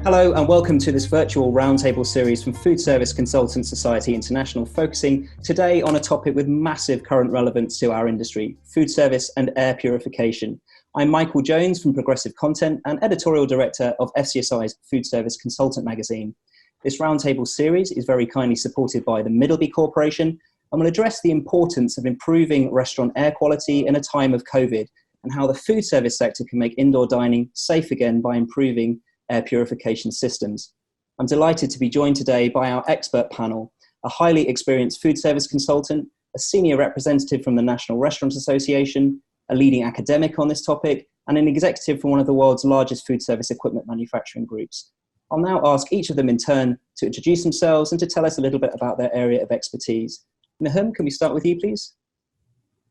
Hello and welcome to this virtual roundtable series from Foodservice Consultants Society International, focusing today on a topic with massive current relevance to our industry, food service and air purification. I'm Michael Jones from Progressive Content and Editorial Director of FCSI's Foodservice Consultant magazine. This roundtable series is very kindly supported by the Middleby Corporation and will address the importance of improving restaurant air quality in a time of COVID and how the food service sector can make indoor dining safe again by improving air purification systems. I'm delighted to be joined today by our expert panel, a highly experienced food service consultant, a senior representative from the National Restaurant Association, a leading academic on this topic, and an executive from one of the world's largest food service equipment manufacturing groups. I'll now ask each of them in turn to introduce themselves and to tell us a little bit about their area of expertise. Nahum, can we start with you, please?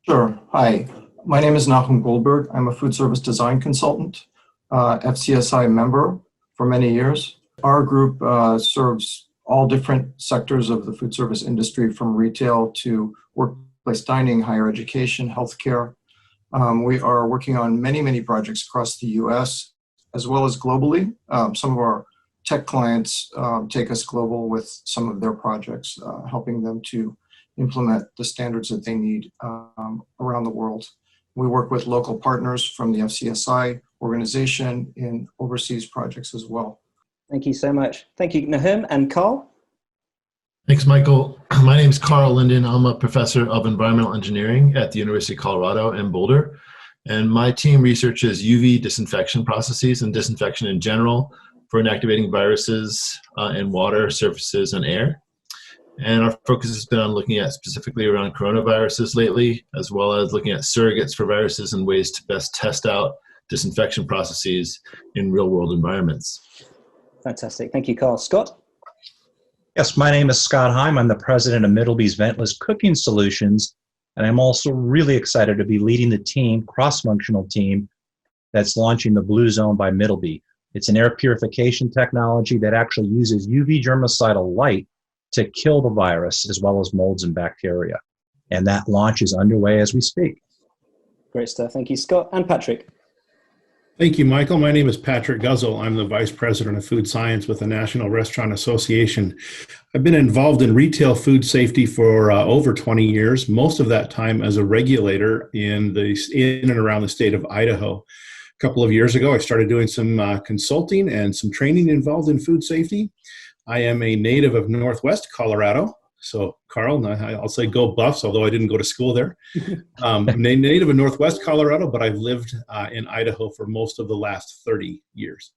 Sure. Hi, my name is Nahum Goldberg. I'm a food service design consultant, FCSI member for many years. Our group serves all different sectors of the food service industry, from retail to workplace dining, higher education, healthcare. We are working on many projects across the US as well as globally. Some of our tech clients take us global with some of their projects, helping them to implement the standards that they need around the world. We work with local partners from the FCSI organization in overseas projects as well. Thank you so much. Thank you, Nahum. And Karl? Thanks, Michael. My name is Karl Linden. I'm a professor of environmental engineering at the University of Colorado in Boulder. And my team researches UV disinfection processes and disinfection in general for inactivating viruses in water, surfaces, and air. And our focus has been on looking at specifically around coronaviruses lately, as well as looking at surrogates for viruses and ways to best test out disinfection processes in real-world environments. Fantastic. Thank you, Karl. Scott? Yes, my name is Scott Heim. I'm the president of Middleby's Ventless Cooking Solutions, and I'm also really excited to be leading the team, cross-functional team, that's launching the Blue Zone by Middleby. It's an air purification technology that actually uses UV germicidal light to kill the virus as well as molds and bacteria. And that launch is underway as we speak. Great stuff. Thank you, Scott. And Patrick? Thank you, Michael. My name is Patrick Guzzle. I'm the Vice President of Food Science with the National Restaurant Association. I've been involved in retail food safety for over 20 years, most of that time as a regulator in and around the state of Idaho. A couple of years ago, I started doing some consulting and some training involved in food safety. I am a native of Northwest Colorado. So, Karl, I'll say go Buffs, although I didn't go to school there. I'm a native of Northwest Colorado, but I've lived in Idaho for most of the last 30 years.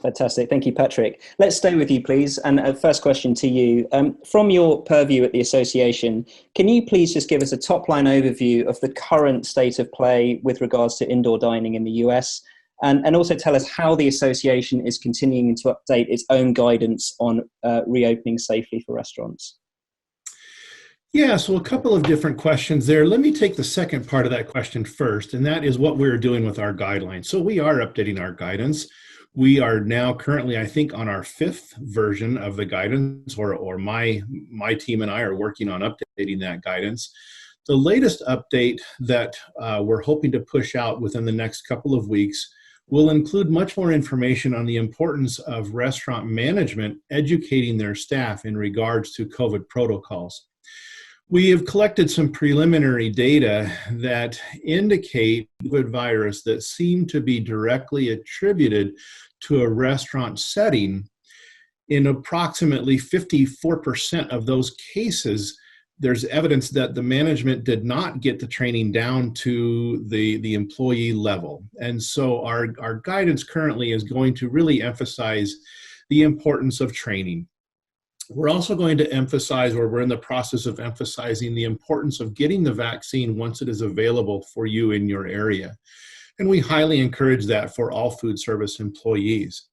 Fantastic. Thank you, Patrick. Let's stay with you, please. And first question to you. From your purview at the association, can you please just give us a top-line overview of the current state of play with regards to indoor dining in the US? And also tell us how the association is continuing to update its own guidance on reopening safely for restaurants. Yeah, so a couple of different questions there. Let me take the second part of that question first, and that is what we're doing with our guidelines. So we are updating our guidance. We are now currently, I think, on our 5th version of the guidance, or my team and I are working on updating that guidance. The latest update that we're hoping to push out within the next couple of weeks will include much more information on the importance of restaurant management educating their staff in regards to COVID protocols. We have collected some preliminary data that indicate COVID virus that seem to be directly attributed to a restaurant setting. In approximately 54% of those cases, there's evidence that the management did not get the training down to the employee level. And so our guidance currently is going to really emphasize the importance of training. We're also going to emphasize, or we're in the process of emphasizing, the importance of getting the vaccine once it is available for you in your area. And we highly encourage that for all food service employees.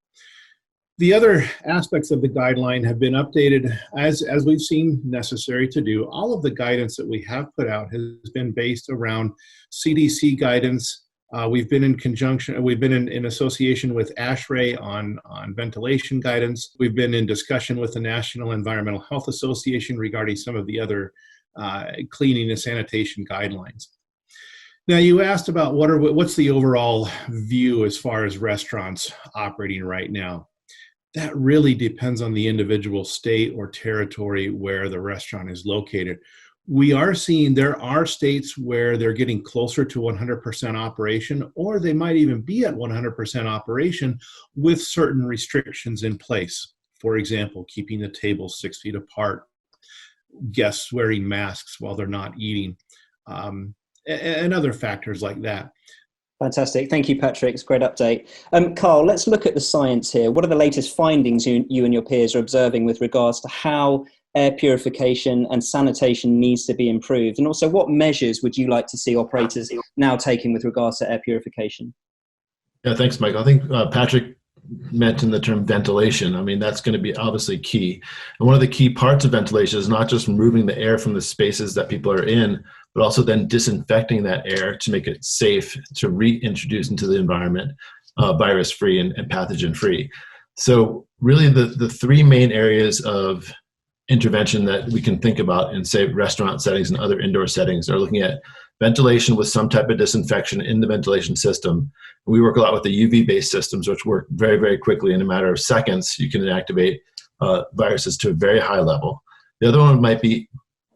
The other aspects of the guideline have been updated as we've seen necessary to do. All of the guidance that we have put out has been based around CDC guidance. We've been in association with ASHRAE on ventilation guidance. We've been in discussion with the National Environmental Health Association regarding some of the other cleaning and sanitation guidelines. Now, you asked about what's the overall view as far as restaurants operating right now. that really depends on the individual state or territory where the restaurant is located. We are seeing there are states where they're getting closer to 100% operation, or they might even be at 100% operation with certain restrictions in place. For example, keeping the tables 6 feet apart, guests wearing masks while they're not eating, and other factors like that. Fantastic. Thank you, Patrick. It's a great update. Karl, let's look at the science here. What are the latest findings you and your peers are observing with regards to how air purification and sanitation needs to be improved? And also, what measures would you like to see operators now taking with regards to air purification? Yeah, thanks, Michael. I think Patrick mentioned the term ventilation. I mean, that's going to be obviously key. And one of the key parts of ventilation is not just removing the air from the spaces that people are in, but also then disinfecting that air to make it safe to reintroduce into the environment, virus-free and pathogen-free. So really the three main areas of intervention that we can think about in, say, restaurant settings and other indoor settings are looking at ventilation with some type of disinfection in the ventilation system. We work a lot with the UV-based systems, which work very, very quickly. In a matter of seconds, you can inactivate viruses to a very high level. The other one might be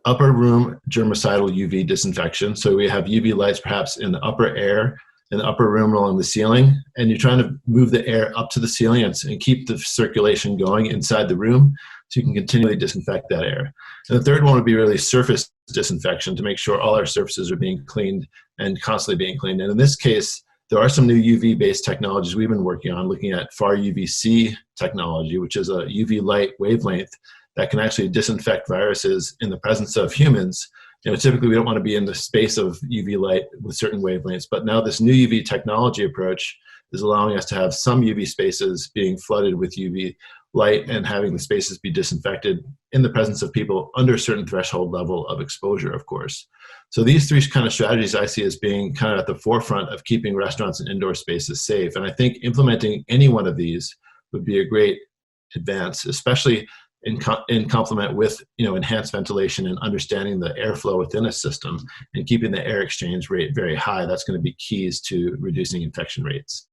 upper room germicidal UV disinfection. So we have UV lights perhaps in the upper air, in the upper room along the ceiling, and you're trying to move the air up to the ceiling and keep the circulation going inside the room so you can continually disinfect that air. And the third one would be really surface disinfection to make sure all our surfaces are being cleaned and constantly being cleaned. And in this case, there are some new UV-based technologies we've been working on, looking at far UVC technology, which is a UV light wavelength that can actually disinfect viruses in the presence of humans. You know, typically we don't want to be in the space of UV light with certain wavelengths, but now this new UV technology approach is allowing us to have some UV spaces being flooded with UV light and having the spaces be disinfected in the presence of people under a certain threshold level of exposure, of course. So these three kind of strategies I see as being kind of at the forefront of keeping restaurants and indoor spaces safe. And I think implementing any one of these would be a great advance, especially in complement with, you know, enhanced ventilation and understanding the airflow within a system and keeping the air exchange rate very high. That's going to be keys to reducing infection rates.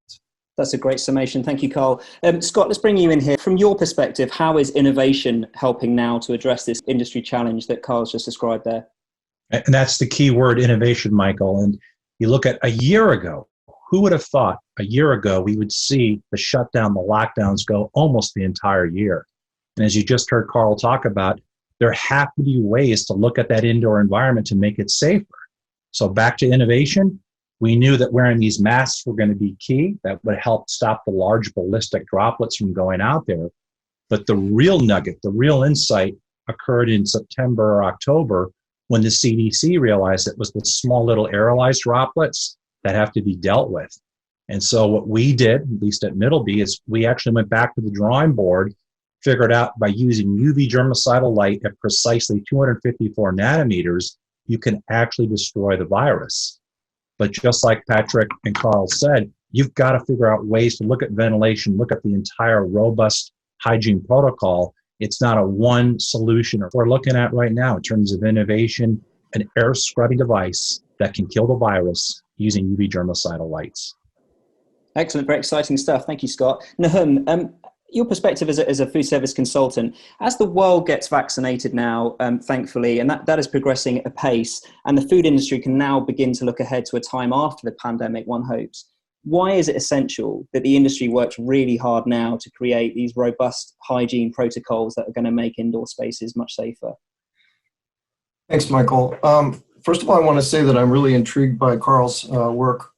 That's a great summation. Thank you, Karl. Scott, let's bring you in here. From your perspective, how is innovation helping now to address this industry challenge that Karl's just described there? And that's the key word, innovation, Michael. And you look at a year ago, who would have thought a year ago we would see the shutdown, the lockdowns go almost the entire year? And as you just heard Karl talk about, there have to be ways to look at that indoor environment to make it safer. So back to innovation, we knew that wearing these masks were going to be key. That would help stop the large ballistic droplets from going out there. But the real nugget, the real insight occurred in September or October when the CDC realized it was the small little aerolized droplets that have to be dealt with. And so what we did, at least at Middleby, is we actually went back to the drawing board, figured out by using UV germicidal light at precisely 254 nanometers, you can actually destroy the virus. But just like Patrick and Karl said, you've got to figure out ways to look at ventilation, look at the entire robust hygiene protocol. It's not a one solution. We're looking at right now in terms of innovation, an air scrubbing device that can kill the virus using UV germicidal lights. Excellent, very exciting stuff. Thank you, Scott. Nahum, your perspective as a food service consultant, as the world gets vaccinated now, thankfully, and that is progressing at a pace, and the food industry can now begin to look ahead to a time after the pandemic, one hopes. Why is it essential that the industry works really hard now to create these robust hygiene protocols that are going to make indoor spaces much safer? Thanks, Michael. First of all, I want to say that I'm really intrigued by Karl's work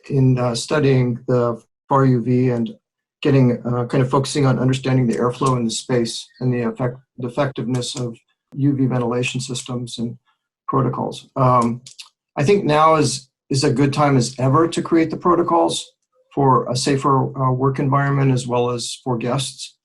in studying the far UV and getting kind of focusing on understanding the airflow in the space and the effectiveness of UV ventilation systems and protocols. I think now is a good time as ever to create the protocols for a safer work environment as well as for guests.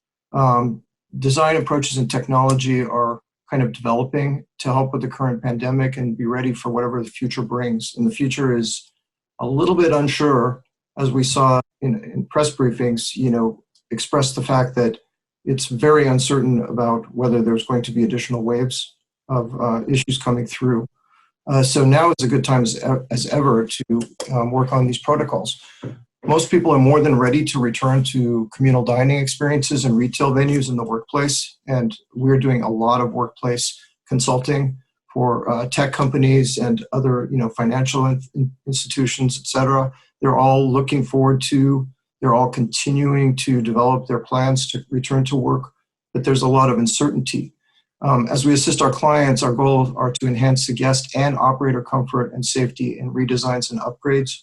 Design approaches and technology are kind of developing to help with the current pandemic and be ready for whatever the future brings. And the future is a little bit unsure, as we saw in press briefings, express the fact that it's very uncertain about whether there's going to be additional waves of issues coming through. So now is a good time as ever to work on these protocols. Most people are more than ready to return to communal dining experiences and retail venues in the workplace. And we're doing a lot of workplace consulting for tech companies and other, financial institutions, et cetera. They're all they're all continuing to develop their plans to return to work, but there's a lot of uncertainty. As we assist our clients, our goals are to enhance the guest and operator comfort and safety in redesigns and upgrades.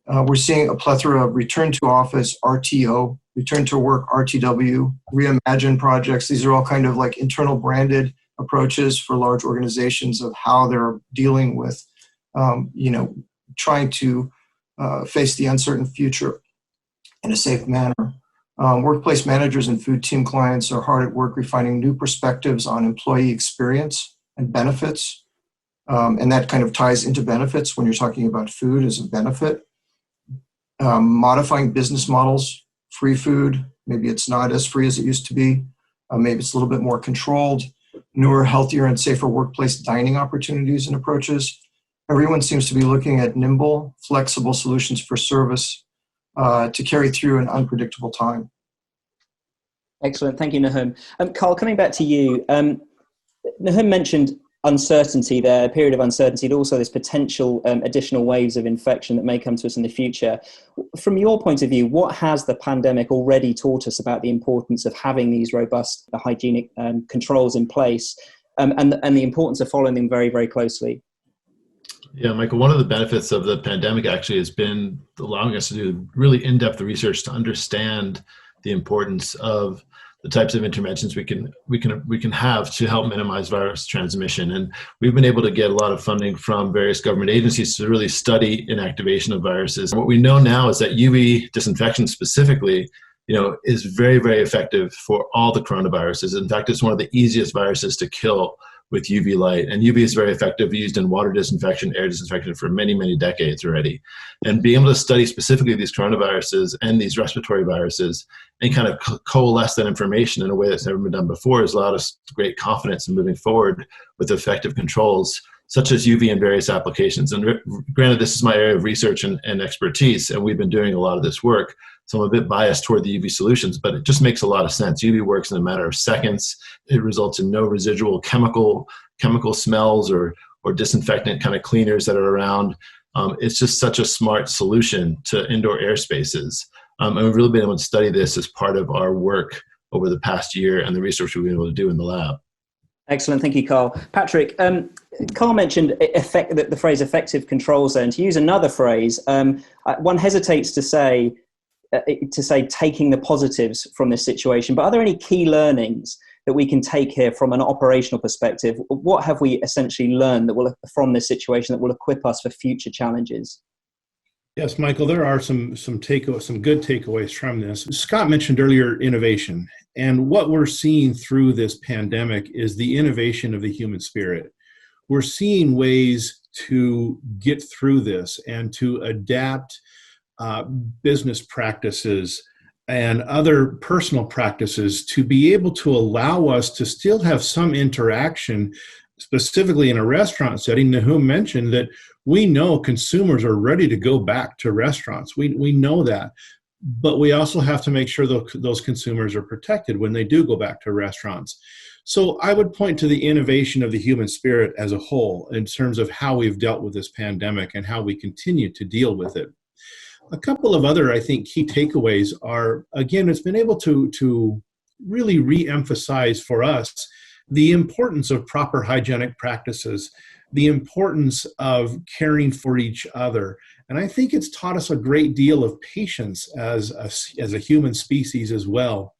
We're seeing a plethora of return to office, RTO, return to work, RTW, reimagine projects. These are all kind of like internal branded approaches for large organizations of how they're dealing with, trying to face the uncertain future in a safe manner. Workplace managers and food team clients are hard at work refining new perspectives on employee experience and benefits. And that kind of ties into benefits when you're talking about food as a benefit. Modifying business models, free food, maybe it's not as free as it used to be. Maybe it's a little bit more controlled, newer, healthier, and safer workplace dining opportunities and approaches. Everyone seems to be looking at nimble, flexible solutions for service to carry through an unpredictable time. Excellent. Thank you, Nahum. Karl, coming back to you, Nahum mentioned uncertainty there, a period of uncertainty, and also this potential additional waves of infection that may come to us in the future. From your point of view, what has the pandemic already taught us about the importance of having these robust hygienic controls in place and the importance of following them very, very closely? Yeah, Michael, one of the benefits of the pandemic actually has been allowing us to do really in-depth research to understand the importance of the types of interventions we can have to help minimize virus transmission. And we've been able to get a lot of funding from various government agencies to really study inactivation of viruses. What we know now is that UV disinfection specifically, is very, very effective for all the coronaviruses. In fact, it's one of the easiest viruses to kill with UV light. And UV is very effective, used in water disinfection, air disinfection for many, many decades already. And being able to study specifically these coronaviruses and these respiratory viruses and kind of coalesce that information in a way that's never been done before has allowed us great confidence in moving forward with effective controls such as UV in various applications. And granted, this is my area of research and expertise, and we've been doing a lot of this work. So I'm a bit biased toward the UV solutions, but it just makes a lot of sense. UV works in a matter of seconds. It results in no residual chemical smells or disinfectant kind of cleaners that are around. It's just such a smart solution to indoor air spaces. And we've really been able to study this as part of our work over the past year and the research we've been able to do in the lab. Excellent. Thank you, Karl. Patrick, Karl mentioned the phrase effective controls there. And to use another phrase, one hesitates to say taking the positives from this situation, but are there any key learnings that we can take here from an operational perspective? What have we essentially learned from this situation that will equip us for future challenges? Yes, Michael, there are some good takeaways from this. Scott mentioned earlier innovation, and what we're seeing through this pandemic is the innovation of the human spirit. We're seeing ways to get through this and to adapt business practices and other personal practices to be able to allow us to still have some interaction, specifically in a restaurant setting. Nahum mentioned that we know consumers are ready to go back to restaurants. We know that. But we also have to make sure those consumers are protected when they do go back to restaurants. So I would point to the innovation of the human spirit as a whole in terms of how we've dealt with this pandemic and how we continue to deal with it. A couple of other, I think, key takeaways are, again, it's been able to really re-emphasize for us the importance of proper hygienic practices, the importance of caring for each other. And I think it's taught us a great deal of patience as a human species as well.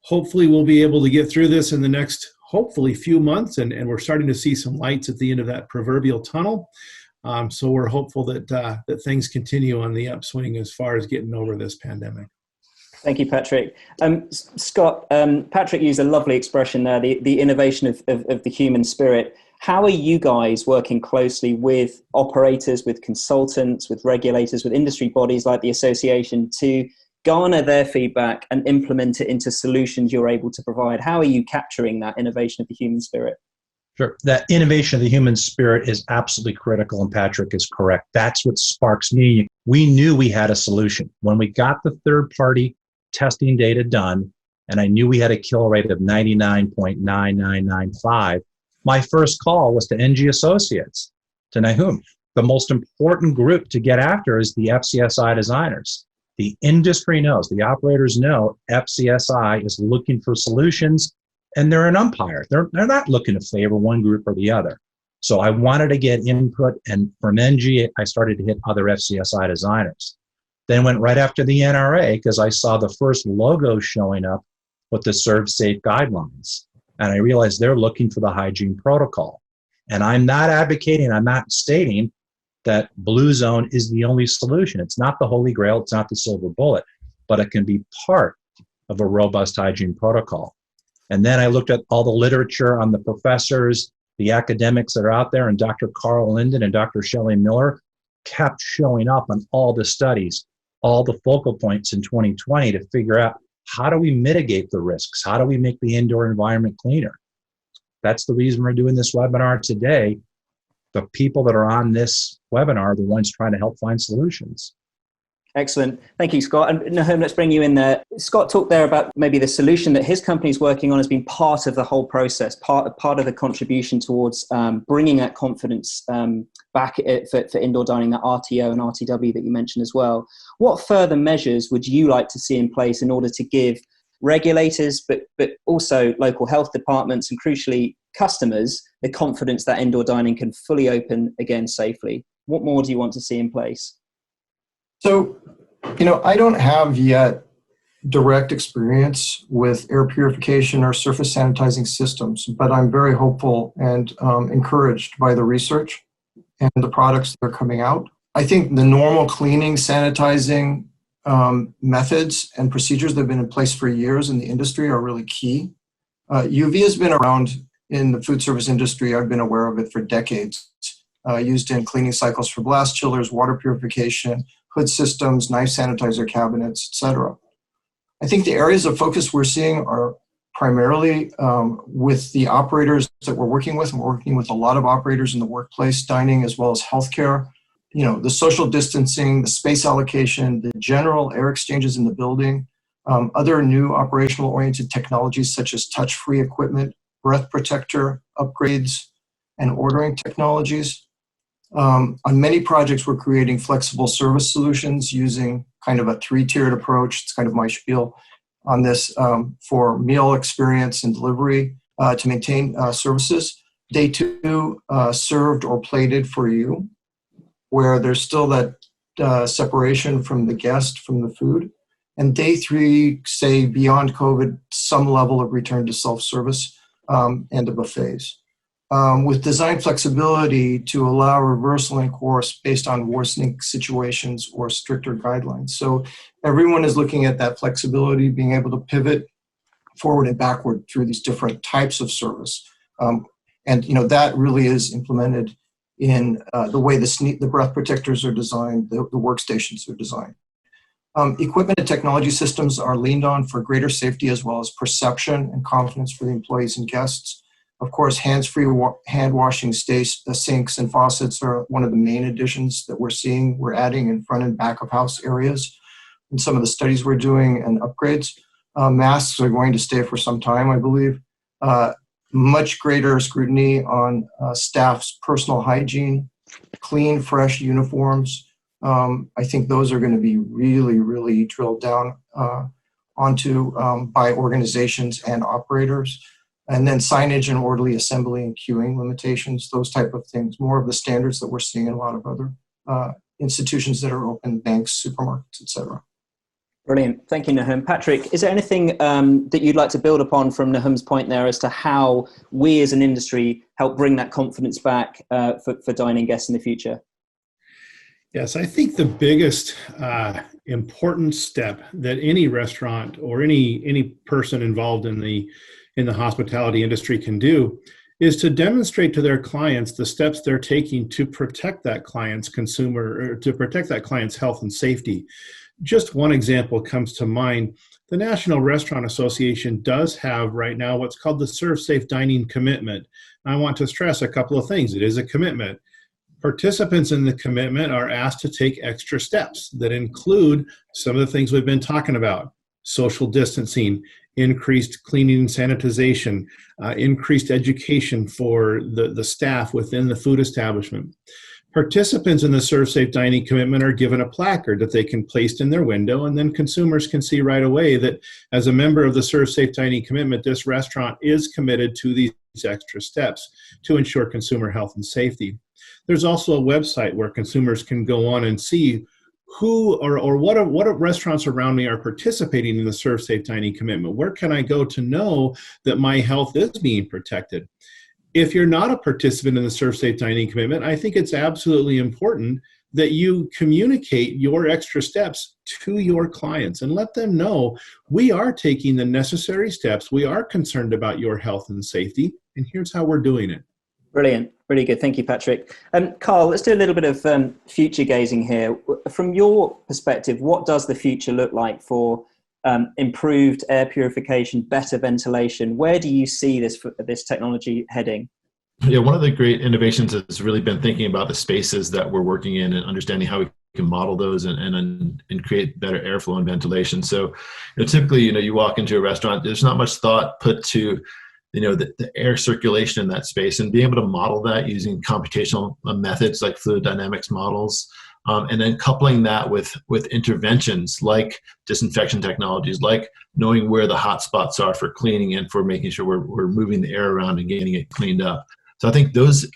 Hopefully we'll be able to get through this in the next, hopefully, few months, and we're starting to see some lights at the end of that proverbial tunnel. So we're hopeful that things continue on the upswing as far as getting over this pandemic. Thank you, Patrick. Scott, Patrick used a lovely expression there, the innovation of the human spirit. How are you guys working closely with operators, with consultants, with regulators, with industry bodies like the association to garner their feedback and implement it into solutions you're able to provide? How are you capturing that innovation of the human spirit? Sure. That innovation of the human spirit is absolutely critical, and Patrick is correct. That's what sparks me. We knew we had a solution. When we got the third-party testing data done, and I knew we had a kill rate of 99.9995, my first call was to NGAssociates, to Nahum. The most important group to get after is the FCSI designers. The industry knows, the operators know FCSI is looking for solutions, and they're an umpire. They're not looking to favor one group or the other. So I wanted to get input, and from NG, I started to hit other FCSI designers. Then went right after the NRA because I saw the first logo showing up with the Serve Safe guidelines. And I realized they're looking for the hygiene protocol. And I'm not advocating, I'm not stating that Blue Zone is the only solution. It's not the holy grail, it's not the silver bullet, but it can be part of a robust hygiene protocol. And then I looked at all the literature on the professors, the academics that are out there, and Dr. Karl Linden and Dr. Shelley Miller kept showing up on all the studies, all the focal points in 2020 to figure out, how do we mitigate the risks? How do we make the indoor environment cleaner? That's the reason we're doing this webinar today. The people that are on this webinar are the ones trying to help find solutions. Excellent. Thank you, Scott. And Nahum, let's bring you in there. Scott talked there about maybe the solution that his company is working on has been part of the whole process, part of the contribution towards bringing that confidence back for indoor dining, that RTO and RTW that you mentioned as well. What further measures would you like to see in place in order to give regulators, but also local health departments and crucially customers, the confidence that indoor dining can fully open again safely? What more do you want to see in place? So, I don't have yet direct experience with air purification or surface sanitizing systems, but I'm very hopeful and encouraged by the research and the products that are coming out. I think the normal cleaning, sanitizing methods and procedures that have been in place for years in the industry are really key. UV has been around in the food service industry. I've been aware of it for decades, used in cleaning cycles for blast chillers, water purification, hood systems, knife sanitizer cabinets, etc. I think the areas of focus we're seeing are primarily with the operators that we're working with. And we're working with a lot of operators in the workplace, dining, as well as healthcare. The social distancing, the space allocation, the general air exchanges in the building, other new operational oriented technologies such as touch-free equipment, breath protector upgrades, and ordering technologies. On many projects, we're creating flexible service solutions using kind of a three-tiered approach. It's kind of my spiel on this for meal experience and delivery to maintain services. Day 2, served or plated for you, where there's still that separation from the guest from the food. And day 3, say beyond COVID, some level of return to self-service and the buffets. With design flexibility to allow reversal in course based on worsening situations or stricter guidelines. So everyone is looking at that flexibility, being able to pivot forward and backward through these different types of service. And that really is implemented in the way the breath protectors are designed, the workstations are designed. Equipment and technology systems are leaned on for greater safety as well as perception and confidence for the employees and guests. Of course, hands-free hand washing sinks and faucets are one of the main additions that we're adding in front and back of house areas. In some of the studies we're doing and upgrades, masks are going to stay for some time, I believe. Much greater scrutiny on staff's personal hygiene, clean, fresh uniforms. I think those are going to be really, really drilled down onto by organizations and operators. And then signage and orderly assembly and queuing limitations, those type of things, more of the standards that we're seeing in a lot of other institutions that are open, banks, supermarkets, etc. Brilliant. Thank you, Nahum. Patrick, is there anything that you'd like to build upon from Nahum's point there as to how we as an industry help bring that confidence back for dining guests in the future? Yes, I think the biggest important step that any restaurant or any person involved in the hospitality industry can do is to demonstrate to their clients the steps they're taking to protect that client's consumer or to protect that client's health and safety. Just one example comes to mind. The National Restaurant Association does have right now what's called the Serve Safe Dining Commitment. I want to stress a couple of things. It is a commitment. Participants in the commitment are asked to take extra steps that include some of the things we've been talking about: social distancing, increased cleaning and sanitization, increased education for the staff within the food establishment. Participants in the Serve Safe Dining Commitment are given a placard that they can place in their window, and then consumers can see right away that as a member of the Serve Safe Dining Commitment, this restaurant is committed to these extra steps to ensure consumer health and safety. There's also a website where consumers can go on and see who or what restaurants around me are participating in the Serve Safe Dining Commitment. Where can I go to know that my health is being protected? If you're not a participant in the Serve Safe Dining Commitment, I think it's absolutely important that you communicate your extra steps to your clients and let them know we are taking the necessary steps. We are concerned about your health and safety, and here's how we're doing it. Brilliant. Really good. Thank you, Patrick. Karl, let's do a little bit of future gazing here. From your perspective, what does the future look like for improved air purification, better ventilation? Where do you see this technology heading? Yeah, one of the great innovations has really been thinking about the spaces that we're working in and understanding how we can model those and create better airflow and ventilation. So, typically, you walk into a restaurant, there's not much thought put to the air circulation in that space, and being able to model that using computational methods like fluid dynamics models, and then coupling that with interventions like disinfection technologies, like knowing where the hot spots are for cleaning and for making sure we're moving the air around and getting it cleaned up. So I think those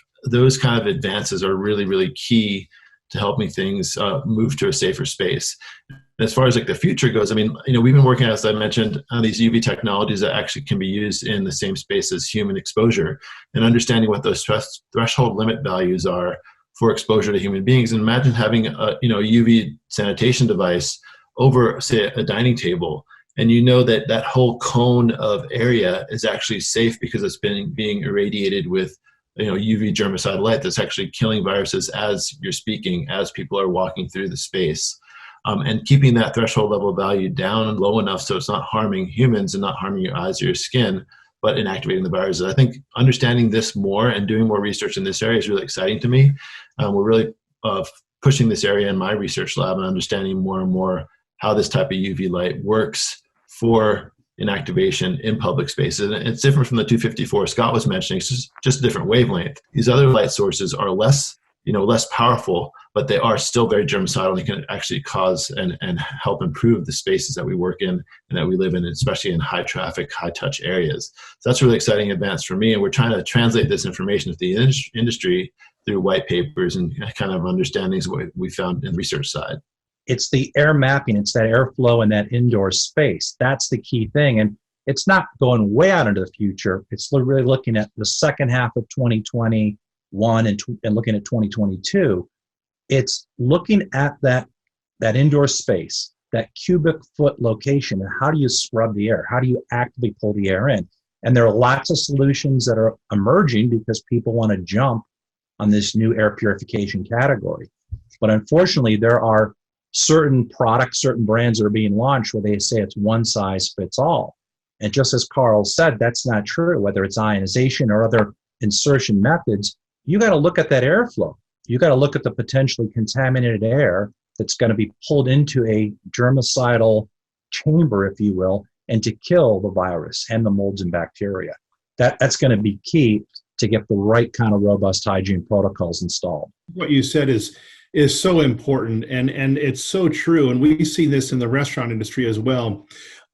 kind of advances are really, really key to helping things move to a safer space. As far as the future goes, we've been working, as I mentioned, on these UV technologies that actually can be used in the same space as human exposure, and understanding what those threshold limit values are for exposure to human beings. And imagine having a UV sanitation device over, say, a dining table, and that whole cone of area is actually safe because it's being irradiated with UV germicidal light that's actually killing viruses as you're speaking, as people are walking through the space. And keeping that threshold level value down and low enough so it's not harming humans and not harming your eyes or your skin, but inactivating the viruses. I think understanding this more and doing more research in this area is really exciting to me. We're really pushing this area in my research lab and understanding more and more how this type of UV light works for inactivation in public spaces. And it's different from the 254 Scott was mentioning. It's just a different wavelength. These other light sources are less powerful, but they are still very germicidal, and they can actually cause and help improve the spaces that we work in and that we live in, especially in high traffic, high touch areas. So that's a really exciting advance for me. And we're trying to translate this information to the industry through white papers and kind of understandings what we found in the research side. It's the air mapping, it's that airflow in that indoor space. That's the key thing. And it's not going way out into the future. It's really looking at the second half of 2021 and looking at 2022. It's looking at that indoor space, that cubic foot location, and how do you scrub the air? How do you actively pull the air in? And there are lots of solutions that are emerging because people want to jump on this new air purification category. But unfortunately, there are certain products, certain brands that are being launched where they say it's one size fits all. And just as Karl said, that's not true. Whether it's ionization or other insertion methods, you got to look at that airflow. You got to look at the potentially contaminated air that's going to be pulled into a germicidal chamber, if you will, and to kill the virus and the molds and bacteria. That's going to be key to get the right kind of robust hygiene protocols installed. What you said is so important, and it's so true. And we see this in the restaurant industry as well.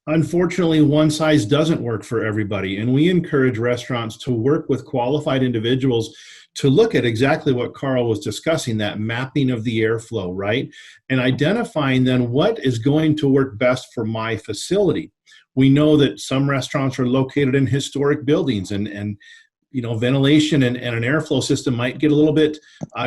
Unfortunately, one size doesn't work for everybody, and we encourage restaurants to work with qualified individuals to look at exactly what Karl was discussing, that mapping of the airflow, right? And identifying then what is going to work best for my facility. We know that some restaurants are located in historic buildings, and ventilation and an airflow system might get a little bit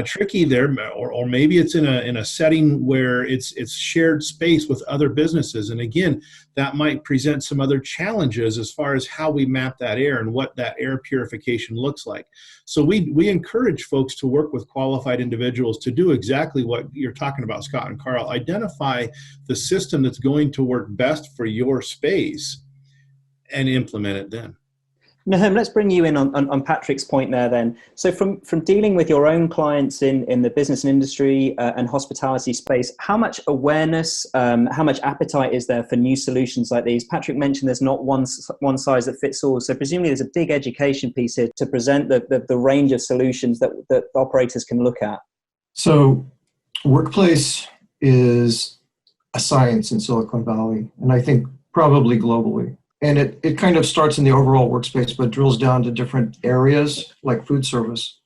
tricky there, or maybe it's in a setting where it's shared space with other businesses. And again, that might present some other challenges as far as how we map that air and what that air purification looks like. So we encourage folks to work with qualified individuals to do exactly what you're talking about, Scott and Karl. Identify the system that's going to work best for your space and implement it then. Nahum, let's bring you in on Patrick's point there then. So from dealing with your own clients in the business and industry and hospitality space, how much awareness, how much appetite is there for new solutions like these? Patrick mentioned there's not one size that fits all. So presumably there's a big education piece here to present the range of solutions that operators can look at. So workplace is a science in Silicon Valley, and I think probably globally. And it kind of starts in the overall workspace, but drills down to different areas like food service.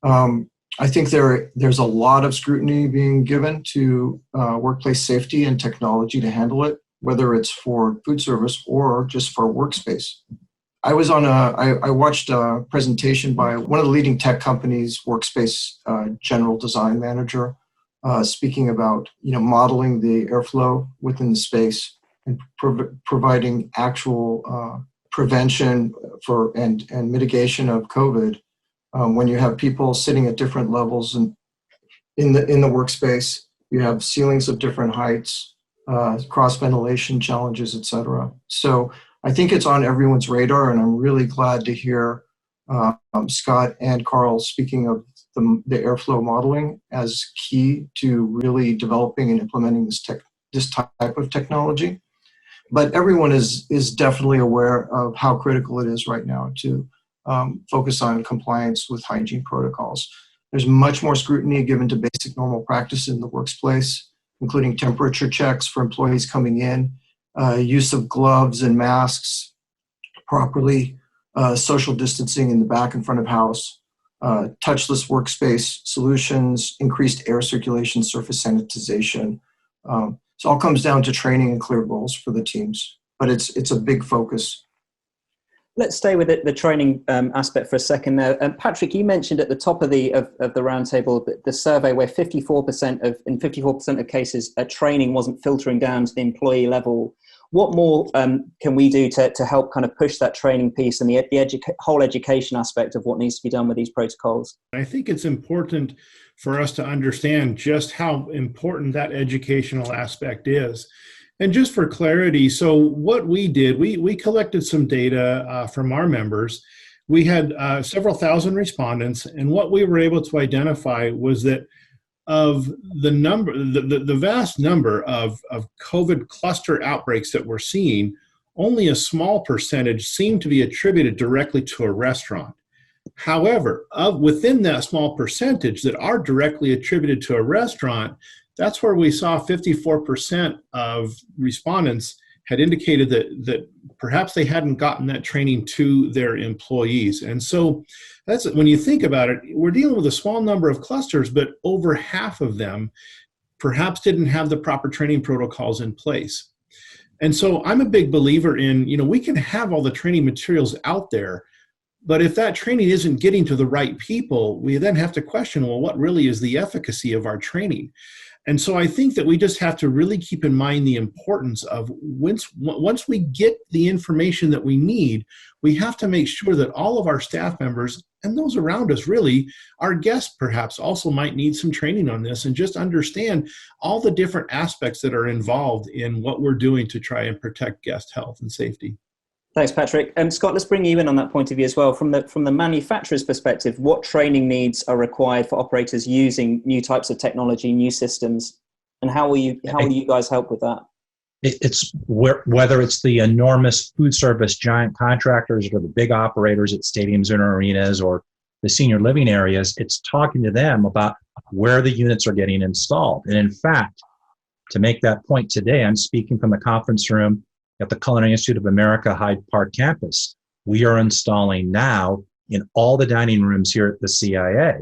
I think there's a lot of scrutiny being given to workplace safety and technology to handle it, whether it's for food service or just for workspace. I watched a presentation by one of the leading tech companies' workspace general design manager, speaking about modeling the airflow within the space and providing actual prevention for and mitigation of COVID when you have people sitting at different levels and in the workspace. You have ceilings of different heights, cross ventilation challenges, etc. So I think it's on everyone's radar, and I'm really glad to hear Scott and Karl speaking of the airflow modeling as key to really developing and implementing this type of technology. But everyone is definitely aware of how critical it is right now to focus on compliance with hygiene protocols. There's much more scrutiny given to basic normal practice in the workplace, including temperature checks for employees coming in, use of gloves and masks properly, social distancing in the back and front of house, touchless workspace solutions, increased air circulation, surface sanitization. So it all comes down to training and clear goals for the teams, but it's a big focus. Let's stay with the training aspect for a second there. Patrick, you mentioned at the top of the roundtable the survey where 54% of cases training wasn't filtering down to the employee level. What more can we do to help kind of push that training piece and the whole education aspect of what needs to be done with these protocols? I think it's important for us to understand just how important that educational aspect is. And just for clarity, so what we did, we collected some data from our members. We had several thousand respondents, and what we were able to identify was that of the vast number of COVID cluster outbreaks that we're seeing, only a small percentage seem to be attributed directly to a restaurant. However, within that small percentage that are directly attributed to a restaurant, that's where we saw 54% of respondents had indicated that perhaps they hadn't gotten that training to their employees. And so that's, when you think about it, we're dealing with a small number of clusters, but over half of them perhaps didn't have the proper training protocols in place. And so I'm a big believer in, we can have all the training materials out there, but if that training isn't getting to the right people, we then have to question, well, what really is the efficacy of our training? And so I think that we just have to really keep in mind the importance of once we get the information that we need, we have to make sure that all of our staff members and those around us, really, our guests perhaps also might need some training on this and just understand all the different aspects that are involved in what we're doing to try and protect guest health and safety. Thanks, Patrick. Scott, let's bring you in on that point of view as well. From the manufacturer's perspective, what training needs are required for operators using new types of technology, new systems, and how will you guys help with that? It's whether it's the enormous food service giant contractors or the big operators at stadiums and arenas or the senior living areas, it's talking to them about where the units are getting installed. And in fact, to make that point today, I'm speaking from the conference room at the Culinary Institute of America Hyde Park campus. We are installing now in all the dining rooms here at the CIA.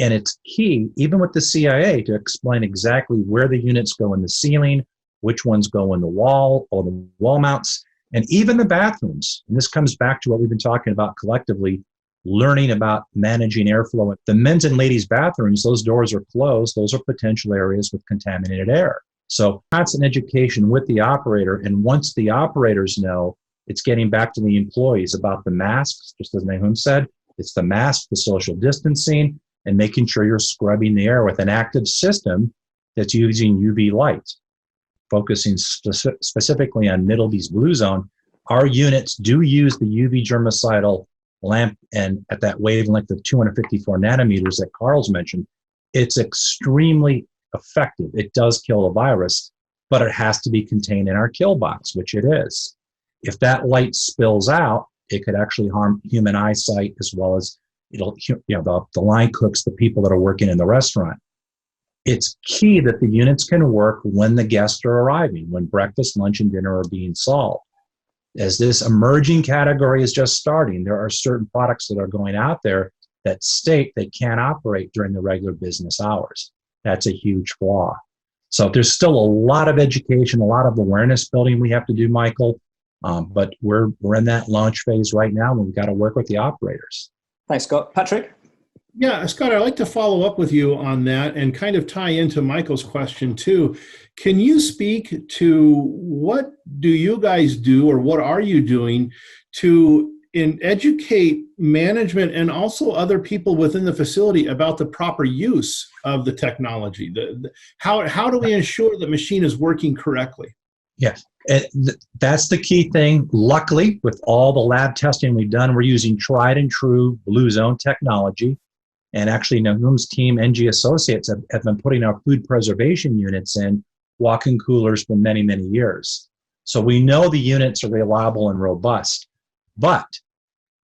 And it's key, even with the CIA, to explain exactly where the units go in the ceiling, which ones go in the wall or the wall mounts, and even the bathrooms. And this comes back to what we've been talking about collectively, learning about managing airflow. The men's and ladies' bathrooms, those doors are closed. Those are potential areas with contaminated air. So constant education with the operator. And once the operators know, it's getting back to the employees about the masks, just as Nahum said, it's the mask, the social distancing, and making sure you're scrubbing the air with an active system that's using UV light. Focusing specifically on Middleby's Blue Zone, our units do use the UV germicidal lamp, and at that wavelength of 254 nanometers that Karl's mentioned, it's extremely effective. It does kill a virus, but it has to be contained in our kill box, which it is. If that light spills out, it could actually harm human eyesight, as well as the line cooks, the people that are working in the restaurant. It's key that the units can work when the guests are arriving, when breakfast, lunch, and dinner are being solved. As this emerging category is just starting, there are certain products that are going out there that state they can't operate during the regular business hours. That's a huge flaw. So there's still a lot of education, a lot of awareness building we have to do, Michael. But we're in that launch phase right now, and we've got to work with the operators. Thanks, Scott. Patrick? Yeah, Scott, I'd like to follow up with you on that and kind of tie into Michael's question too. Can you speak to what do you guys do, or what are you doing to educate management and also other people within the facility about the proper use of the technology? How do we ensure the machine is working correctly? Yes, that's the key thing. Luckily, with all the lab testing we've done, we're using tried and true Blue Zone technology. And actually, Nahum's team, NGAssociates, have been putting our food preservation units in walk-in coolers for many, many years. So we know the units are reliable and robust. But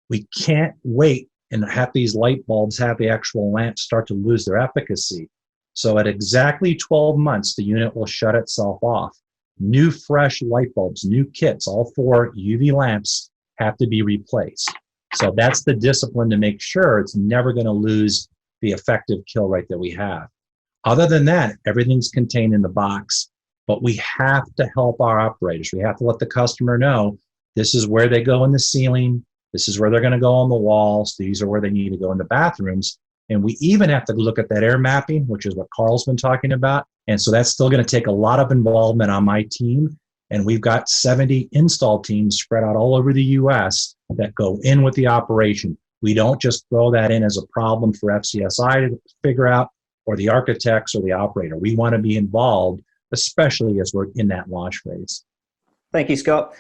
we can't wait and have these light bulbs, have the actual lamps start to lose their efficacy. So at exactly 12 months, the unit will shut itself off. New fresh light bulbs, new kits, all 4 UV lamps have to be replaced. So that's the discipline to make sure it's never going to lose the effective kill rate that we have. Other than that, everything's contained in the box, but we have to help our operators. We have to let the customer know this is where they go in the ceiling, this is where they're going to go on the walls, these are where they need to go in the bathrooms. And we even have to look at that air mapping, which is what Karl's been talking about. And so that's still going to take a lot of involvement on my team. And we've got 70 install teams spread out all over the US that go in with the operation. We don't just throw that in as a problem for FCSI to figure out, or the architects or the operator. We want to be involved, especially as we're in that launch phase. Thank you, Scott.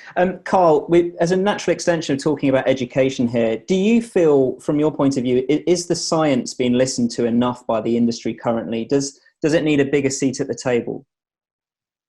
Karl, as a natural extension of talking about education here, do you feel, from your point of view, is the science being listened to enough by the industry currently? Does it need a bigger seat at the table?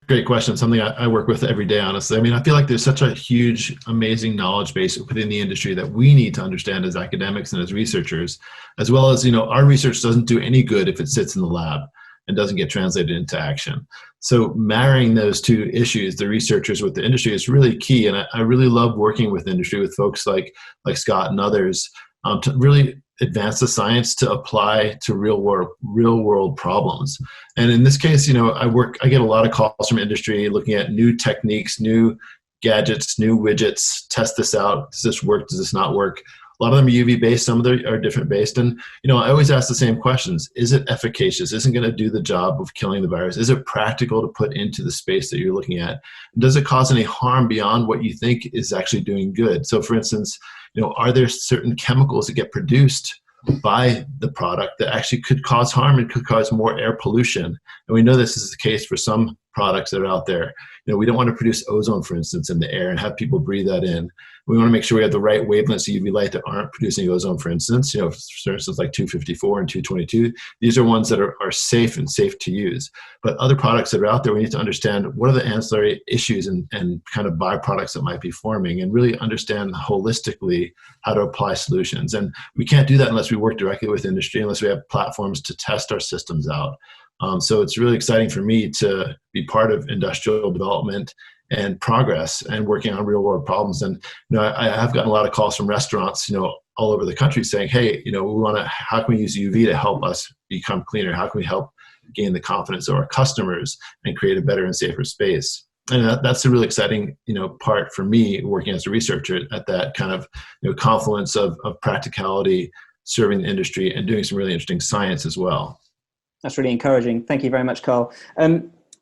Great question. Something I work with every day, honestly. I mean, I feel like there's such a huge, amazing knowledge base within the industry that we need to understand as academics and as researchers, as well as, our research doesn't do any good if it sits in the lab and doesn't get translated into action. So marrying those two issues, the researchers with the industry, is really key. And I really love working with industry, with folks like Scott and others, to really advance the science to apply to real world problems. And in this case, I get a lot of calls from industry looking at new techniques, new gadgets, new widgets, test this out. Does this work? Does this not work? A lot of them are UV based, some of them are different based. And, I always ask the same questions. Is it efficacious? Is it going to do the job of killing the virus? Is it practical to put into the space that you're looking at? Does it cause any harm beyond what you think is actually doing good? So for instance, are there certain chemicals that get produced by the product that actually could cause harm and could cause more air pollution? And we know this is the case for some products that are out there. We don't want to produce ozone, for instance, in the air and have people breathe that in. We want to make sure we have the right wavelengths of UV light that aren't producing ozone, for instance, for instance, like 254 and 222. These are ones that are safe and safe to use. But other products that are out there, we need to understand what are the ancillary issues and kind of byproducts that might be forming, and really understand holistically how to apply solutions. And we can't do that unless we work directly with industry, unless we have platforms to test our systems out. So it's really exciting for me to be part of industrial development and progress and working on real world problems. And, I have gotten a lot of calls from restaurants, all over the country saying, hey, how can we use UV to help us become cleaner? How can we help gain the confidence of our customers and create a better and safer space? And that's the really exciting, part for me working as a researcher at that kind of, confluence of practicality, serving the industry, and doing some really interesting science as well. That's really encouraging. Thank you very much, Karl.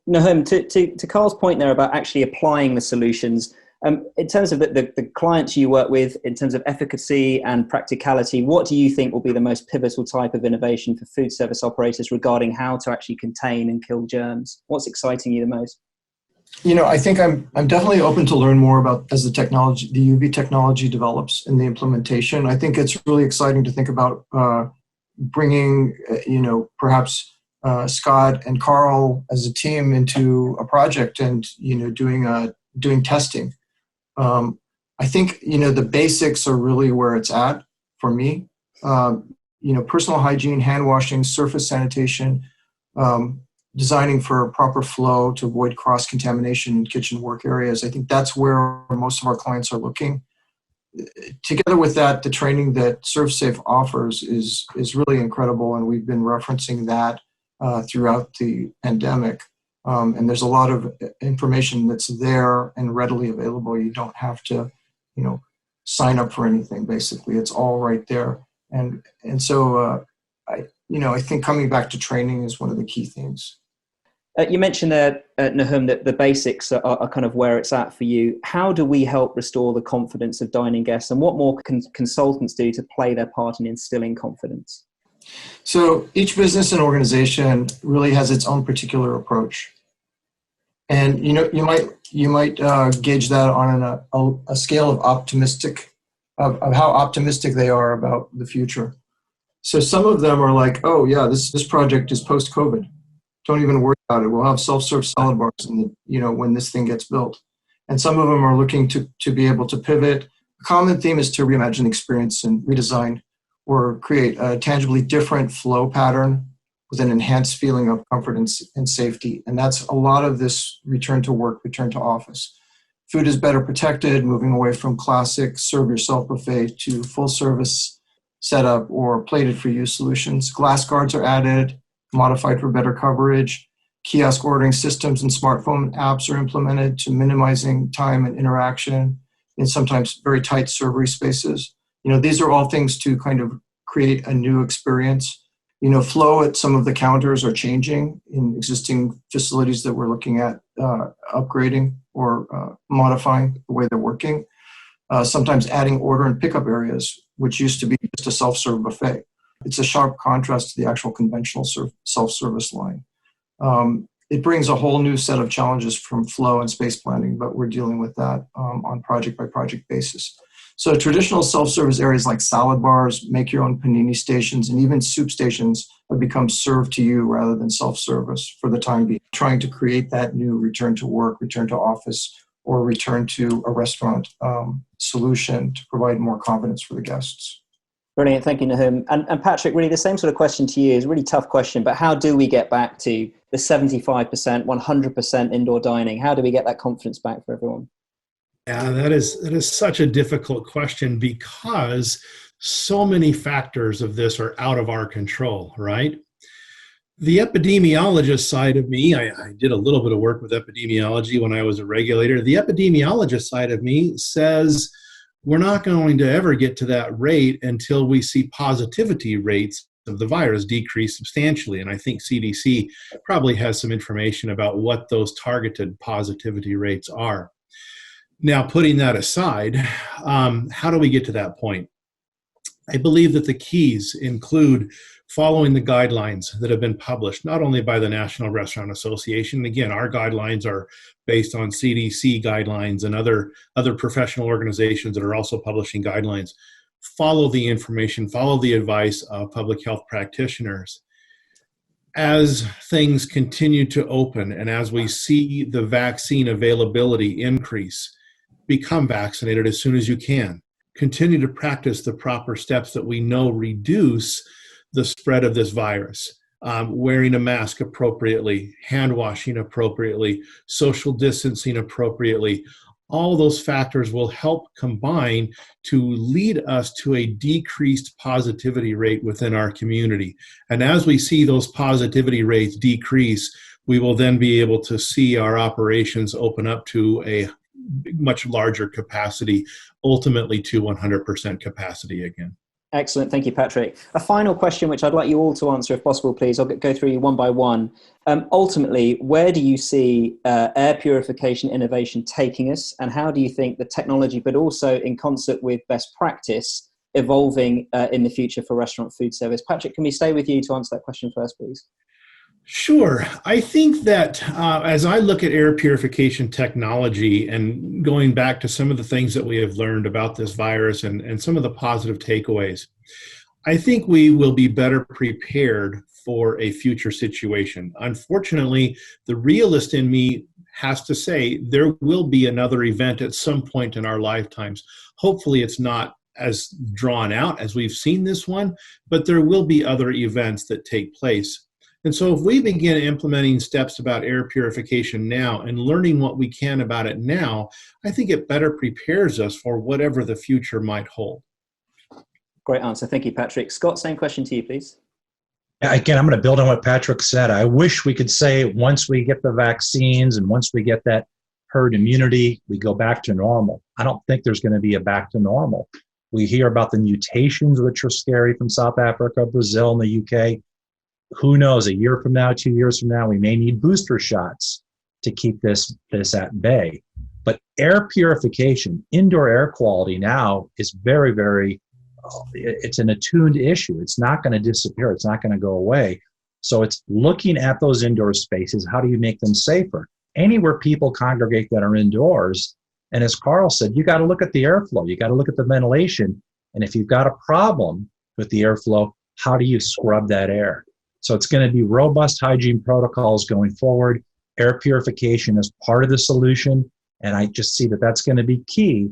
Nahum, to Karl's point there about actually applying the solutions, in terms of the clients you work with, in terms of efficacy and practicality, what do you think will be the most pivotal type of innovation for food service operators regarding how to actually contain and kill germs? What's exciting you the most? I think I'm definitely open to learn more about as the UV technology develops and the implementation. I think it's really exciting to think about bringing, perhaps Scott and Karl as a team into a project and, doing testing. I think, the basics are really where it's at for me. Personal hygiene, hand washing, surface sanitation, designing for proper flow to avoid cross-contamination in kitchen work areas. I think that's where most of our clients are looking. Together with that, the training that ServSafe offers is really incredible, and we've been referencing that throughout the pandemic. And there's a lot of information that's there and readily available. You don't have to, sign up for anything, basically. It's all right there. And so I think coming back to training is one of the key things. You mentioned there, Nahum, that the basics are kind of where it's at for you. How do we help restore the confidence of dining guests, and what more can consultants do to play their part in instilling confidence? So each business and organization really has its own particular approach. And, you might gauge that on a scale of of how optimistic they are about the future. So some of them are like, oh yeah, this project is post-COVID. Don't even worry about it. We'll have self-serve salad bars when this thing gets built. And some of them are looking to be able to pivot. A common theme is to reimagine the experience and redesign or create a tangibly different flow pattern with an enhanced feeling of comfort and safety. And that's a lot of this return to work, return to office. Food is better protected, moving away from classic serve yourself buffet to full service setup or plated for use solutions. Glass guards are added, modified for better coverage. Kiosk ordering systems and smartphone apps are implemented to minimizing time and interaction in sometimes very tight servery spaces. These are all things to kind of create a new experience. Flow at some of the counters are changing in existing facilities that we're looking at upgrading or modifying the way they're working. Sometimes adding order and pickup areas, which used to be just a self-serve buffet. It's a sharp contrast to the actual conventional self-service line. It brings a whole new set of challenges from flow and space planning, but we're dealing with that on project-by-project basis. So traditional self-service areas like salad bars, make your own panini stations, and even soup stations have become served to you rather than self-service for the time being, trying to create that new return to work, return to office, or return to a restaurant solution to provide more confidence for the guests. Brilliant. Thank you, Nahum. And Patrick, really the same sort of question to you. Is a really tough question, but how do we get back to the 75%, 100% indoor dining? How do we get that confidence back for everyone? Yeah, that is such a difficult question because so many factors of this are out of our control, right? The epidemiologist side of me, I did a little bit of work with epidemiology when I was a regulator. The epidemiologist side of me says we're not going to ever get to that rate until we see positivity rates of the virus decrease substantially. And I think CDC probably has some information about what those targeted positivity rates are. Now, putting that aside, how do we get to that point? I believe that the keys include following the guidelines that have been published, not only by the National Restaurant Association. Again, our guidelines are based on CDC guidelines and other professional organizations that are also publishing guidelines. Follow the information, follow the advice of public health practitioners. As things continue to open and as we see the vaccine availability increase, become vaccinated as soon as you can. Continue to practice the proper steps that we know reduce the spread of this virus. Wearing a mask appropriately, hand washing appropriately, social distancing appropriately. All those factors will help combine to lead us to a decreased positivity rate within our community. And as we see those positivity rates decrease, we will then be able to see our operations open up to a much larger capacity, ultimately to 100% capacity again. Excellent. Thank you, Patrick. A final question, which I'd like you all to answer if possible, please. I'll go through you one by one. Ultimately, where do you see air purification innovation taking us? And how do you think the technology, but also in concert with best practice, evolving in the future for restaurant food service? Patrick, can we stay with you to answer that question first, please? Sure. I think that as I look at air purification technology and going back to some of the things that we have learned about this virus and some of the positive takeaways, I think we will be better prepared for a future situation. Unfortunately, the realist in me has to say there will be another event at some point in our lifetimes. Hopefully it's not as drawn out as we've seen this one, but there will be other events that take place. And so if we begin implementing steps about air purification now and learning what we can about it now, I think it better prepares us for whatever the future might hold. Great answer. Thank you, Patrick. Scott, same question to you, please. Yeah, again, I'm going to build on what Patrick said. I wish we could say once we get the vaccines and once we get that herd immunity, we go back to normal. I don't think there's going to be a back to normal. We hear about the mutations, which are scary, from South Africa, Brazil, and the UK. Who knows, a year from now, 2 years from now, we may need booster shots to keep this at bay. But air purification, indoor air quality now is very, very, it's an attuned issue. It's not going to disappear. It's not going to go away. So it's looking at those indoor spaces. How do you make them safer? Anywhere people congregate that are indoors, and as Karl said, you got to look at the airflow. You got to look at the ventilation. And if you've got a problem with the airflow, how do you scrub that air? So it's going to be robust hygiene protocols going forward. Air purification is part of the solution. And I just see that that's going to be key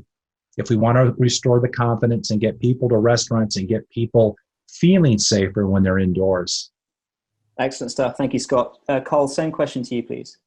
if we want to restore the confidence and get people to restaurants and get people feeling safer when they're indoors. Excellent stuff. Thank you, Scott. Karl, same question to you, please.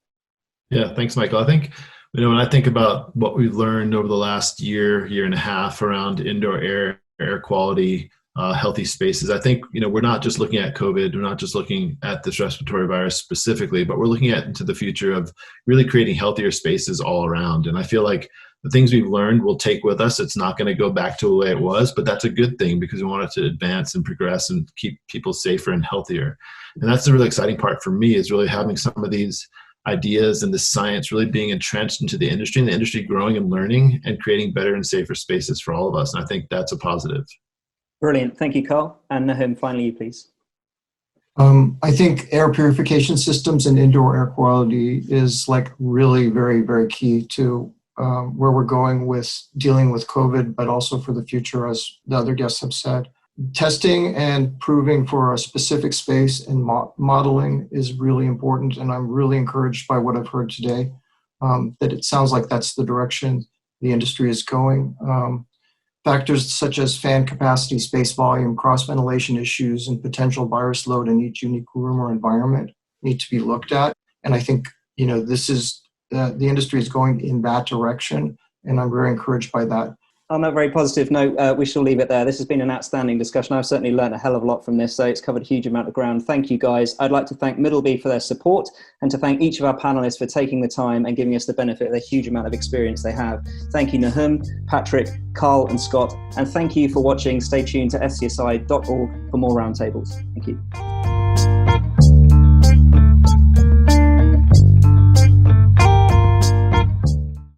Yeah, thanks, Michael. I think, when I think about what we've learned over the last year and a half around indoor air quality, healthy spaces, I think, we're not just looking at COVID, we're not just looking at this respiratory virus specifically, but we're looking at into the future of really creating healthier spaces all around. And I feel like the things we've learned we'll take with us. It's not going to go back to the way it was, but that's a good thing because we want it to advance and progress and keep people safer and healthier. And that's the really exciting part for me, is really having some of these ideas and the science really being entrenched into the industry, and the industry growing and learning and creating better and safer spaces for all of us. And I think that's a positive. Brilliant. Thank you, Karl. And Nahum, finally you, please. I think air purification systems and indoor air quality is really very, very key to where we're going with dealing with COVID, but also for the future, as the other guests have said. Testing and proving for a specific space and modeling is really important, and I'm really encouraged by what I've heard today, that it sounds like that's the direction the industry is going. Factors such as fan capacity, space volume, cross-ventilation issues, and potential virus load in each unique room or environment need to be looked at. And I think, this is, the industry is going in that direction, and I'm very encouraged by that. On that very positive note, we shall leave it there. This has been an outstanding discussion. I've certainly learned a hell of a lot from this, so it's covered a huge amount of ground. Thank you, guys. I'd like to thank Middleby for their support and to thank each of our panelists for taking the time and giving us the benefit of the huge amount of experience they have. Thank you, Nahum, Patrick, Karl, and Scott. And thank you for watching. Stay tuned to FCSI.org for more roundtables. Thank you.